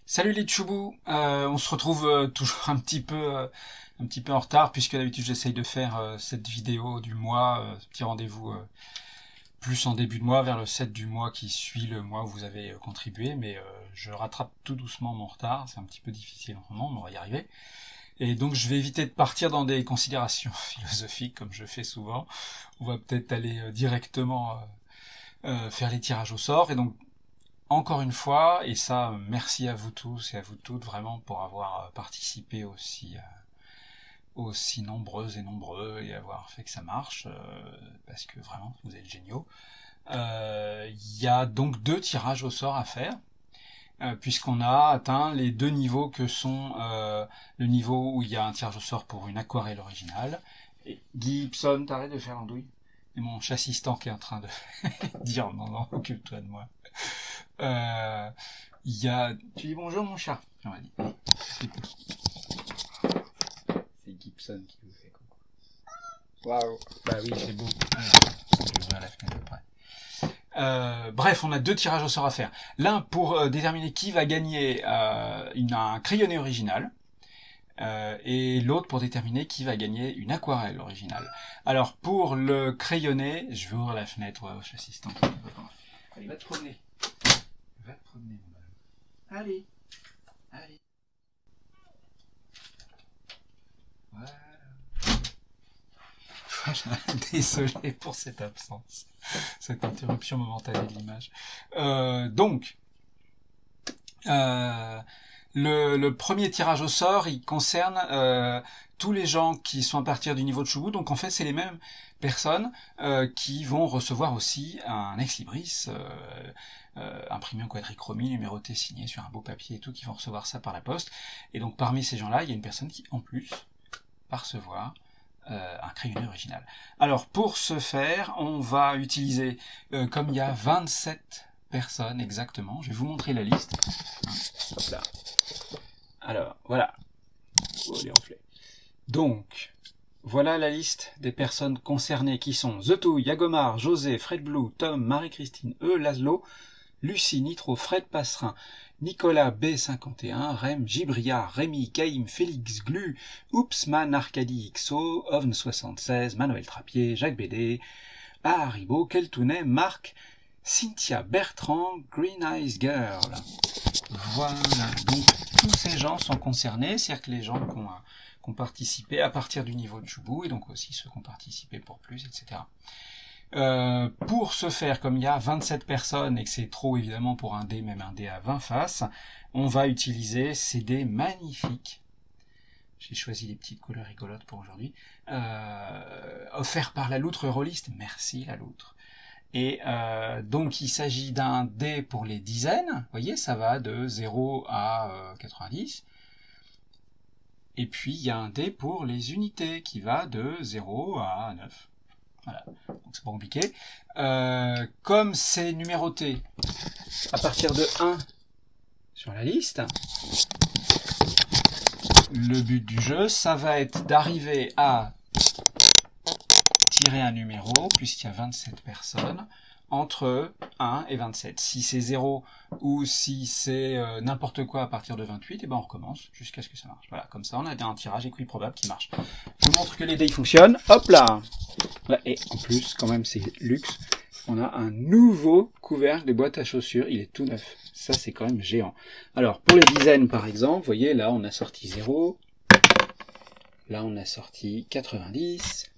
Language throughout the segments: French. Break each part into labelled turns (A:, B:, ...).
A: Salut les tchoubous, on se retrouve toujours un petit peu en retard puisque d'habitude j'essaye de faire cette vidéo du mois, ce petit rendez-vous plus en début de mois vers le 7 du mois qui suit le mois où vous avez contribué, mais je rattrape tout doucement mon retard, c'est un petit peu difficile en ce moment, mais on va y arriver. Et donc je vais éviter de partir dans des considérations philosophiques comme je fais souvent. On va peut-être aller directement faire les tirages au sort, et donc encore une fois, et ça, merci à vous tous et à vous toutes vraiment pour avoir participé aussi nombreuses et nombreux et avoir fait que ça marche, parce que vraiment, vous êtes géniaux. Il y a donc 2 tirages au sort à faire, puisqu'on a atteint les 2 niveaux que sont le niveau où il y a un tirage au sort pour une aquarelle originale. Et Gibson, t'arrêtes de faire l'andouille. Et mon chat assistant qui est en train de dire non, occupe-toi de moi. Il y a... Tu dis bonjour mon chat, on m'a dit. C'est Gibson qui vous fait coucou. Waouh. Bah oui, c'est beau. Je vais ouvrir la fenêtre après. Bref, on a 2 tirages au sort à faire. L'un pour déterminer qui va gagner un crayonné original. Et l'autre pour déterminer qui va gagner une aquarelle originale. Alors pour le crayonné, je vais ouvrir la fenêtre, ouais, chat assistant. Allez, va te promener. Va te promener, mon ballon. Allez. Allez. Voilà. Voilà. Désolé pour cette absence. Cette interruption momentanée de l'image. Donc, le premier tirage au sort, il concerne tous les gens qui sont à partir du niveau de Choubou. Donc en fait, c'est les mêmes personnes qui vont recevoir aussi un ex-libris imprimé en quadrichromie, numéroté, signé sur un beau papier et tout, qui vont recevoir ça par la poste. Et donc parmi ces gens-là, il y a une personne qui, en plus, va recevoir un crayonné original. Alors pour ce faire, on va utiliser, comme il y a 27 personnes exactement, je vais vous montrer la liste. Hop là. Alors, voilà. Oh, les reflets. Donc, voilà la liste des personnes concernées qui sont Zetou, Yagomar, José, Fred Blue, Tom, Marie-Christine, Laszlo, Lucie, Nitro, Fred Passerin, Nicolas B51, Rem, Gibria, Rémi, Caïm, Félix, Glu, Oupsman, Arcadie, XO, Ovn76, Manuel Trappier, Jacques Bédé, Haribo, Keltounet, Marc, Cynthia, Bertrand, Green Eyes Girl. Voilà, donc tous ces gens sont concernés, c'est-à-dire que les gens qui ont participé à partir du niveau de Choubou, et donc aussi ceux qui ont participé pour plus, etc. Pour ce faire, comme il y a 27 personnes et que c'est trop évidemment pour un dé, même un dé à 20 faces, on va utiliser ces dés magnifiques. J'ai choisi des petites couleurs rigolotes pour aujourd'hui. Offerts par la loutre rôliste. Merci la loutre. Et donc il s'agit d'un dé pour les dizaines, vous voyez, ça va de 0 à 90. Et puis il y a un dé pour les unités qui va de 0 à 9. Voilà, donc c'est pas compliqué. Comme c'est numéroté à partir de 1 sur la liste, le but du jeu, ça va être d'arriver à tirer un numéro, puisqu'il y a 27 personnes, entre 1 et 27. Si c'est 0 ou si c'est n'importe quoi à partir de 28, et ben on recommence jusqu'à ce que ça marche. Voilà, comme ça on a un tirage équiprobable qui marche. Je vous montre que les dés fonctionnent. Hop là, et en plus, quand même c'est luxe, on a un nouveau couvercle de boîte à chaussures, il est tout neuf. Ça c'est quand même géant. Alors pour les dizaines par exemple, vous voyez là on a sorti 0, là on a sorti 90,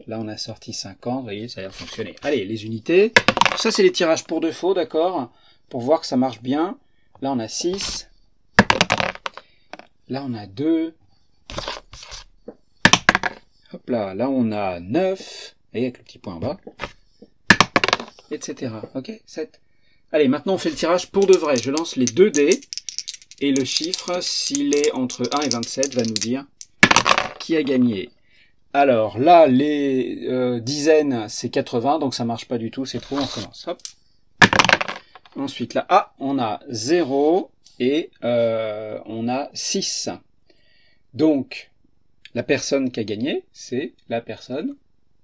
A: là on a sorti 50, vous voyez, ça a l'air fonctionner. Allez, les unités. Ça c'est les tirages pour défaut, d'accord, pour voir que ça marche bien. Là on a 6. Là on a 2. Hop là, là on a 9. Et avec le petit point en bas. Etc. Ok, 7. Allez, maintenant on fait le tirage pour de vrai. Je lance les 2 dés. Et le chiffre, s'il est entre 1 et 27, va nous dire qui a gagné. Alors là, les dizaines, c'est 80, donc ça marche pas du tout, c'est trop, on recommence. Hop. Ensuite là, on a 0 et on a 6. Donc, la personne qui a gagné, c'est la personne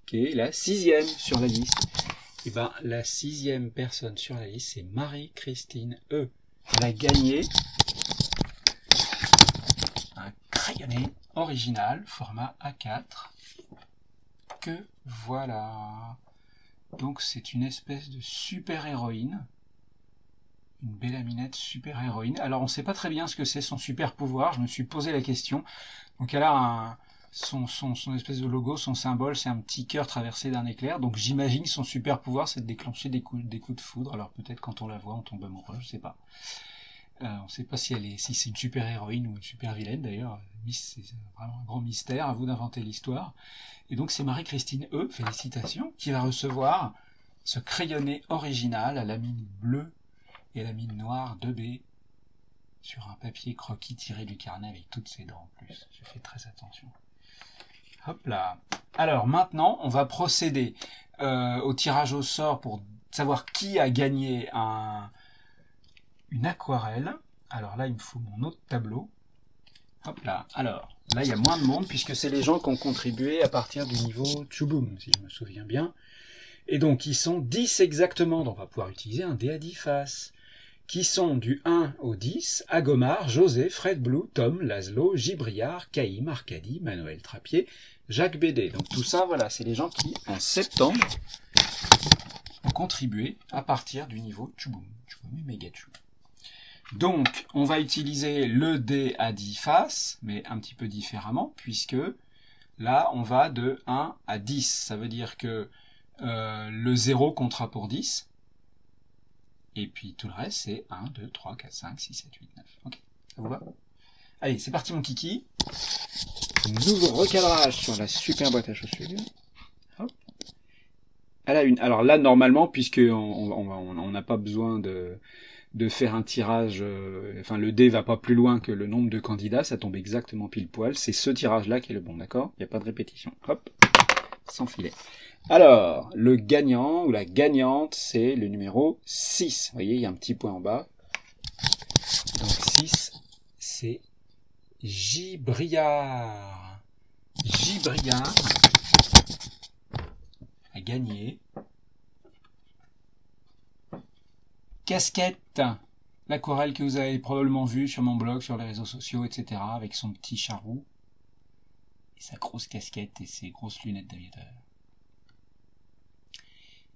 A: qui est la 6e sur la liste. Et ben, la 6e personne sur la liste, c'est Marie-Christine E. Elle a gagné un crayonné original, format A4, que voilà. Donc c'est une espèce de super-héroïne. Une Bélaminette super-héroïne. Alors on ne sait pas très bien ce que c'est son super-pouvoir, je me suis posé la question. Donc elle a son espèce de logo, son symbole, c'est un petit cœur traversé d'un éclair. Donc j'imagine son super-pouvoir, c'est de déclencher des coups de foudre. Alors peut-être quand on la voit, on tombe amoureux, je ne sais pas. On ne sait pas si c'est une super-héroïne ou une super-vilaine d'ailleurs. C'est vraiment un grand mystère, à vous d'inventer l'histoire. Et donc c'est Marie-Christine E, félicitations, qui va recevoir ce crayonné original à la mine bleue et la mine noire 2B sur un papier croquis tiré du carnet avec toutes ses dents en plus. J'ai fait très attention. Hop là. Alors maintenant, on va procéder au tirage au sort pour savoir qui a gagné une aquarelle. Alors là, il me faut mon autre tableau. Hop là. Alors, là, il y a moins de monde puisque c'est les gens qui ont contribué à partir du niveau Tchouboum, si je me souviens bien. Et donc, ils sont 10 exactement. Donc, on va pouvoir utiliser un dé à 10 faces. Qui sont du 1 au 10, Agomar, José, Fred Blue, Tom, Laszlo, Gibriard, Caïm, Arcadie, Manuel Trappier, Jacques Bédé. Donc tout ça, voilà, c'est les gens qui, en septembre, ont contribué à partir du niveau Tchouboum. Tchouboum et méga tchou. Donc, on va utiliser le dé à 10 faces, mais un petit peu différemment, puisque là, on va de 1 à 10. Ça veut dire que le 0 comptera pour 10. Et puis tout le reste, c'est 1, 2, 3, 4, 5, 6, 7, 8, 9. Ok, ça vous va? Allez, c'est parti mon kiki. Nouveau recadrage sur la super boîte à chaussures. Hop. Elle a une. Alors là, normalement, puisque on n'a pas besoin de faire un tirage, enfin le dé va pas plus loin que le nombre de candidats, ça tombe exactement pile poil. C'est ce tirage-là qui est le bon, d'accord? Il n'y a pas de répétition. Hop, sans filet. Alors, le gagnant ou la gagnante, c'est le numéro 6. Vous voyez, il y a un petit point en bas. Donc 6, c'est Gibriard. Gibriard a gagné casquette. L'aquarelle que vous avez probablement vue sur mon blog, sur les réseaux sociaux, etc. Avec son petit charroux. Et sa grosse casquette et ses grosses lunettes d'aviateur.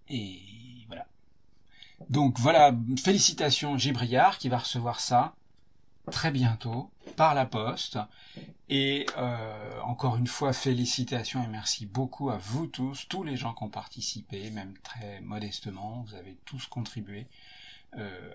A: Et voilà. Donc voilà, félicitations Gibriard qui va recevoir ça très bientôt par la poste. Et encore une fois, félicitations et merci beaucoup à vous tous les gens qui ont participé, même très modestement, vous avez tous contribué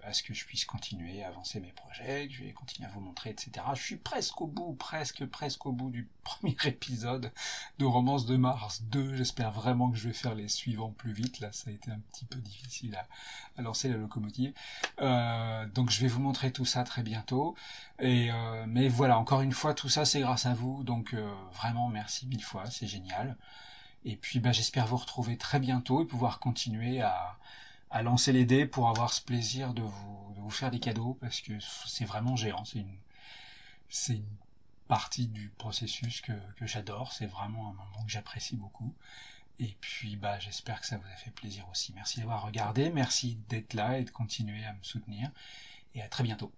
A: à ce que je puisse continuer à avancer mes projets, que je vais continuer à vous montrer, etc. Je suis presque au bout, presque au bout du premier épisode de Romance de Mars 2. J'espère vraiment que je vais faire les suivants plus vite. Là, ça a été un petit peu difficile à lancer la locomotive. Donc je vais vous montrer tout ça très bientôt. Mais voilà, encore une fois, tout ça c'est grâce à vous. Donc vraiment, merci 1000 fois, c'est génial. Et puis j'espère vous retrouver très bientôt et pouvoir continuer à lancer les dés pour avoir ce plaisir de vous faire des cadeaux, parce que c'est vraiment géant, c'est une partie du processus que j'adore, c'est vraiment un moment que j'apprécie beaucoup, et puis j'espère que ça vous a fait plaisir aussi. Merci d'avoir regardé, merci d'être là et de continuer à me soutenir, et à très bientôt.